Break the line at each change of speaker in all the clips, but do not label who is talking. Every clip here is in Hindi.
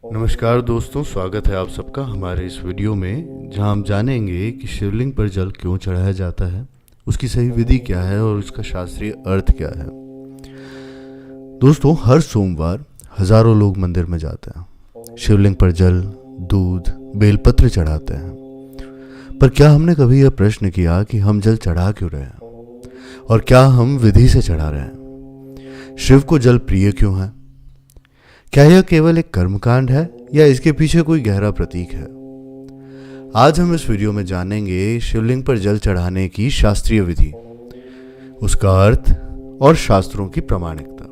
नमस्कार दोस्तों, स्वागत है आप सबका हमारे इस वीडियो में, जहां हम जानेंगे कि शिवलिंग पर जल क्यों चढ़ाया जाता है, उसकी सही विधि क्या है और उसका शास्त्रीय अर्थ क्या है। दोस्तों, हर सोमवार हजारों लोग मंदिर में जाते हैं, शिवलिंग पर जल, दूध, बेलपत्र चढ़ाते हैं। पर क्या हमने कभी यह प्रश्न किया कि हम जल चढ़ा क्यों रहे हैं और क्या हम विधि से चढ़ा रहे हैं? शिव को जल प्रिय क्यों है? क्या यह केवल एक कर्मकांड है या इसके पीछे कोई गहरा प्रतीक है? आज हम इस वीडियो में जानेंगे शिवलिंग पर जल चढ़ाने की शास्त्रीय विधि, उसका अर्थ और शास्त्रों की प्रामाणिकता।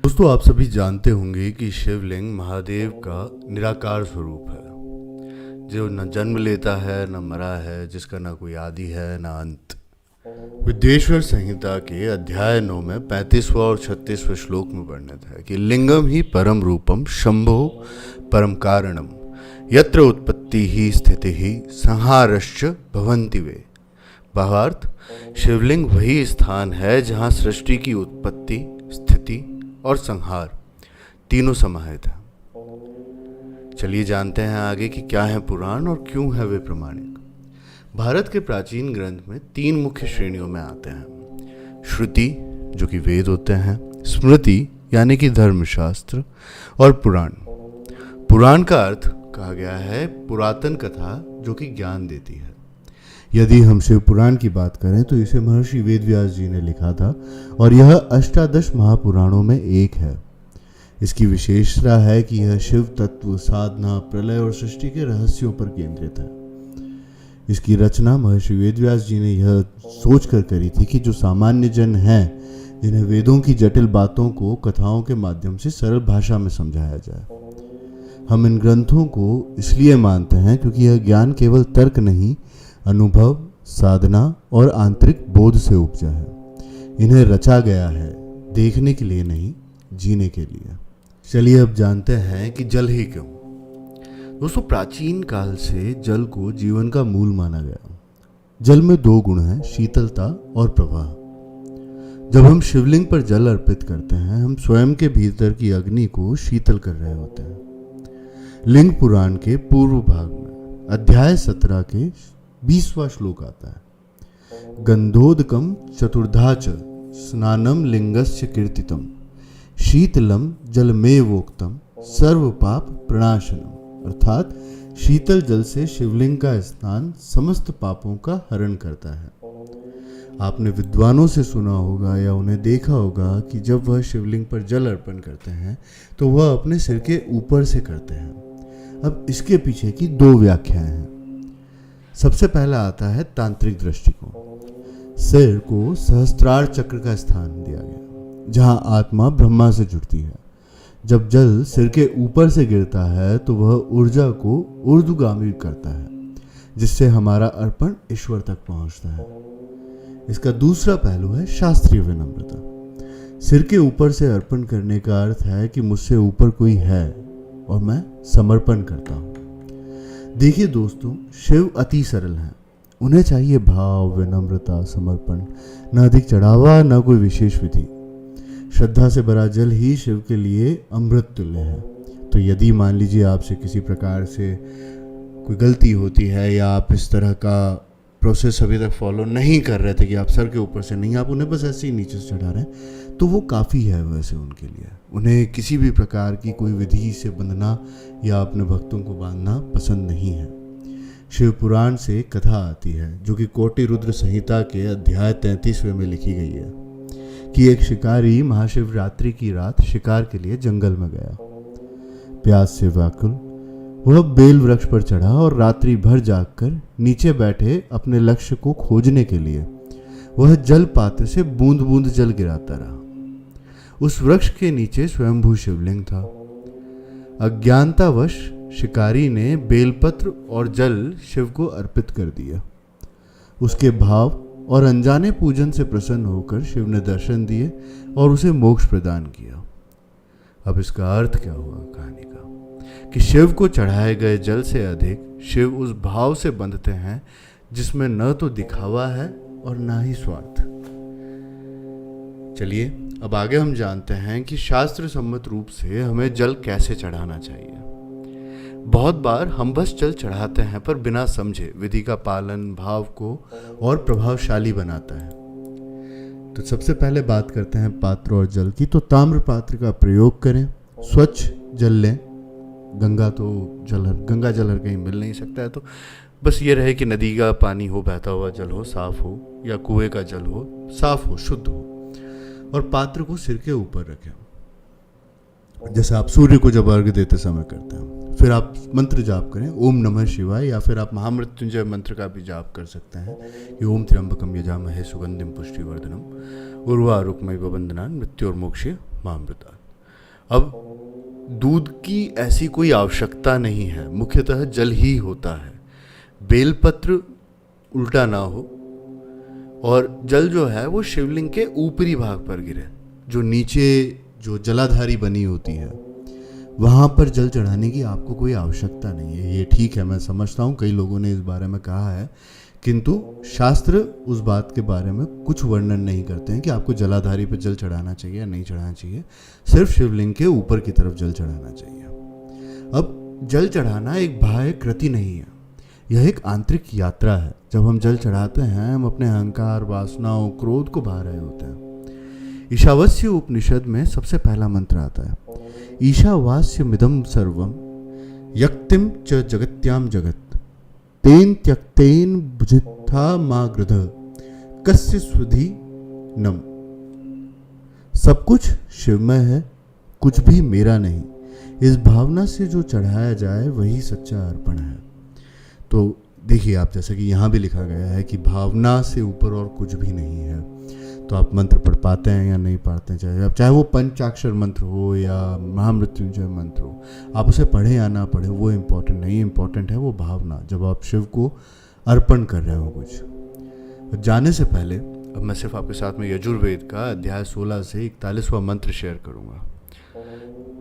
दोस्तों, आप सभी जानते होंगे कि शिवलिंग महादेव का निराकार स्वरूप है, जो न जन्म लेता है, न मरा है, जिसका न कोई आदि है न अंत। विद्येश्वर संहिता के अध्याय 9 में 35वां और 36वें श्लोक में वर्णित है कि लिंगम ही परम रूपम शंभो परम कारणम यत्र उत्पत्ति ही स्थिति ही संहारश्च भवन्ति वे। भावार्थ, शिवलिंग वही स्थान है जहाँ सृष्टि की उत्पत्ति, स्थिति और संहार तीनों समाहित हैं। चलिए जानते हैं आगे कि क्या है पुराण और क्यों है वे प्रामाणिक। भारत के प्राचीन ग्रंथ में 3 मुख्य श्रेणियों में आते हैं: श्रुति, जो कि वेद होते हैं, स्मृति यानी कि धर्मशास्त्र, और पुराण। पुराण का अर्थ कहा गया है पुरातन कथा, जो कि ज्ञान देती है। यदि हम शिव पुराण की बात करें तो इसे महर्षि वेदव्यास जी ने लिखा था और यह अष्टादश महापुराणों में एक है। इसकी विशेषता है कि यह शिव तत्व, साधना, प्रलय और सृष्टि के रहस्यों पर केंद्रित है। इसकी रचना महर्षि वेदव्यास जी ने यह सोचकर करी थी कि जो सामान्य जन हैं, जिन्हें वेदों की जटिल बातों को कथाओं के माध्यम से सरल भाषा में समझाया जाए। हम इन ग्रंथों को इसलिए मानते हैं क्योंकि यह ज्ञान केवल तर्क नहीं, अनुभव, साधना और आंतरिक बोध से उपजा है। इन्हें रचा गया है देखने के लिए नहीं, जीने के लिए। चलिए अब जानते हैं कि जल ही क्यों। दोस्तों, प्राचीन काल से जल को जीवन का मूल माना गया। जल में 2 गुण हैं, शीतलता और प्रवाह। जब हम शिवलिंग पर जल अर्पित करते हैं, हम स्वयं के भीतर की अग्नि को शीतल कर रहे होते हैं। लिंग पुराण के पूर्व भाग में अध्याय 17 के 20वां श्लोक आता है: गंधोदकम चतुर्धाच स्नानम लिंगस्य कीर्तितम शीतलम जलमेवोक्तम सर्व पाप प्रणाशनम। अर्थात शीतल जल से शिवलिंग का स्नान समस्त पापों का हरण करता है। आपने विद्वानों से सुना होगा या उन्हें देखा होगा कि जब वह शिवलिंग पर जल अर्पण करते हैं तो वह अपने सिर के ऊपर से करते हैं। अब इसके पीछे की 2 व्याख्याएं हैं। सबसे पहला आता है तांत्रिक दृष्टिकोण। सिर को सहस्त्रार चक्र का स्थान दिया गया, जहां आत्मा ब्रह्मा से जुड़ती है। जब जल सिर के ऊपर से गिरता है तो वह ऊर्जा को ऊर्ध्वगामी करता है, जिससे हमारा अर्पण ईश्वर तक पहुंचता है। इसका दूसरा पहलू है शास्त्रीय विनम्रता। सिर के ऊपर से अर्पण करने का अर्थ है कि मुझसे ऊपर कोई है और मैं समर्पण करता हूं। देखिए दोस्तों, शिव अति सरल हैं। उन्हें चाहिए भाव, विनम्रता, समर्पण, न अधिक चढ़ावा, न कोई विशेष विधि। श्रद्धा से भरा जल ही शिव के लिए अमृत तुल्य है। तो यदि मान लीजिए आपसे किसी प्रकार से कोई गलती होती है या आप इस तरह का प्रोसेस अभी तक फॉलो नहीं कर रहे थे कि आप सर के ऊपर से नहीं, आप उन्हें बस ऐसे ही नीचे से चढ़ा रहे हैं, तो वो काफ़ी है वैसे उनके लिए। उन्हें किसी भी प्रकार की कोई विधि से बंधना या अपने भक्तों को बांधना पसंद नहीं है। शिव पुराण से कथा आती है, जो कि कोटि रुद्र संहिता के अध्याय 33वें में लिखी गई है, कि एक शिकारी महाशिवरात्रि की रात शिकार के लिए जंगल में गया। प्यास से व्याकुल वह बेल वृक्ष पर चढ़ा और रात्रि भर जागकर नीचे बैठे अपने लक्ष्य को खोजने के लिए वह जल पात्र से बूंद बूंद जल गिराता रहा। उस वृक्ष के नीचे स्वयंभू शिवलिंग था। अज्ञानतावश शिकारी ने बेलपत्र और जल शिव को अर्पित कर दिया। उसके भाव और अनजाने पूजन से प्रसन्न होकर शिव ने दर्शन दिए और उसे मोक्ष प्रदान किया। अब इसका अर्थ क्या हुआ कहानी का, कि शिव को चढ़ाए गए जल से अधिक शिव उस भाव से बंधते हैं जिसमें न तो दिखावा है और ना ही स्वार्थ। चलिए अब आगे हम जानते हैं कि शास्त्र सम्मत रूप से हमें जल कैसे चढ़ाना चाहिए। बहुत बार हम बस जल चढ़ाते हैं पर बिना समझे। विधि का पालन भाव को और प्रभावशाली बनाता है। तो सबसे पहले बात करते हैं पात्र और जल की। तो ताम्र पात्र का प्रयोग करें, स्वच्छ जल लें। गंगा जल हर कहीं मिल नहीं सकता है, तो बस ये रहे कि नदी का पानी हो, बहता हुआ जल हो, साफ हो, या कुएं का जल हो, साफ हो, शुद्ध हो। और पात्र को सिर के ऊपर रखें, जैसे आप सूर्य को जब अर्घ्य देते समय करते हैं। फिर आप मंत्र जाप करें, ओम नमः शिवाय, या फिर आप महामृत्युंजय मंत्र का भी जाप कर सकते हैं कि ओम त्र्यंबकम यजामहे सुगंधिम पुष्टिवर्धनम उर्वारुकमिव बंधनान् मृत्योर्मोक्षे मामृतात्। अब दूध की ऐसी कोई आवश्यकता नहीं है, मुख्यतः जल ही होता है। बेलपत्र उल्टा ना हो और जल जो है वो शिवलिंग के ऊपरी भाग पर गिरे। जो नीचे जो जलाधारी बनी होती है वहाँ पर जल चढ़ाने की आपको कोई आवश्यकता नहीं है। ये ठीक है, मैं समझता हूँ कई लोगों ने इस बारे में कहा है, किंतु शास्त्र उस बात के बारे में कुछ वर्णन नहीं करते हैं कि आपको जलाधारी पर जल चढ़ाना चाहिए या नहीं चढ़ाना चाहिए। सिर्फ शिवलिंग के ऊपर की तरफ जल चढ़ाना चाहिए। अब जल चढ़ाना एक बाह्य कृति नहीं है, यह एक आंतरिक यात्रा है। जब हम जल चढ़ाते हैं हम अपने अहंकार, वासनाओं, क्रोध को बहा रहे होते हैं। ईशावास्य उपनिषद में सबसे पहला मंत्र आता है, ईशावास्य मिदम सर्वम यक्तिम च जगत्याम जगत तेन त्यक्तेन भुजित्था मा गृध कस्य सुधि नम। सब कुछ शिवमय है, कुछ भी मेरा नहीं। इस भावना से जो चढ़ाया जाए वही सच्चा अर्पण है। तो देखिए आप, जैसे कि यहाँ भी लिखा गया है कि भावना से ऊपर और कुछ भी नहीं है। तो आप मंत्र पढ़ पाते हैं या नहीं पढ़ते हैं, चाहे वो पंचाक्षर मंत्र हो या महामृत्युंजय मंत्र हो, आप उसे पढ़ें या ना पढ़ें वो इम्पोर्टेंट नहीं। इम्पोर्टेंट है वो भावना, जब आप शिव को अर्पण कर रहे हो कुछ। जाने से पहले अब मैं सिर्फ आपके साथ में यजुर्वेद का अध्याय 16 से 41वां मंत्र शेयर करूँगा।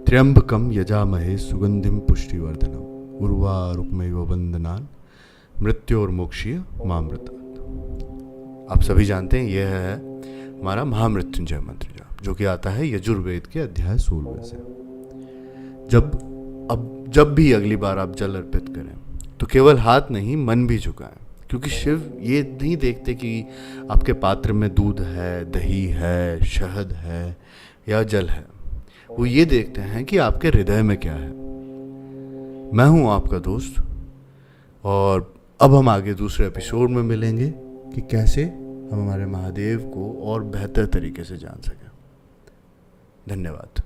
त्र्यंबकम यजामहे सुगंधिम पुष्टिवर्धनम उर्वारुकमिव बंधनान् मृत्योर्मोक्षीय मामृतात्। आप सभी जानते हैं यह है हमारा महामृत्युंजय मंत्र जाप, जो कि आता है यजुर्वेद के अध्याय 16 से। जब भी अगली बार आप जल अर्पित करें तो केवल हाथ नहीं, मन भी झुकाएं, क्योंकि शिव ये नहीं देखते कि आपके पात्र में दूध है, दही है, शहद है या जल है। वो ये देखते हैं कि आपके हृदय में क्या है। मैं हूँ आपका दोस्त, और अब हम आगे दूसरे एपिसोड में मिलेंगे कि कैसे हम हमारे महादेव को और बेहतर तरीके से जान सकें। धन्यवाद।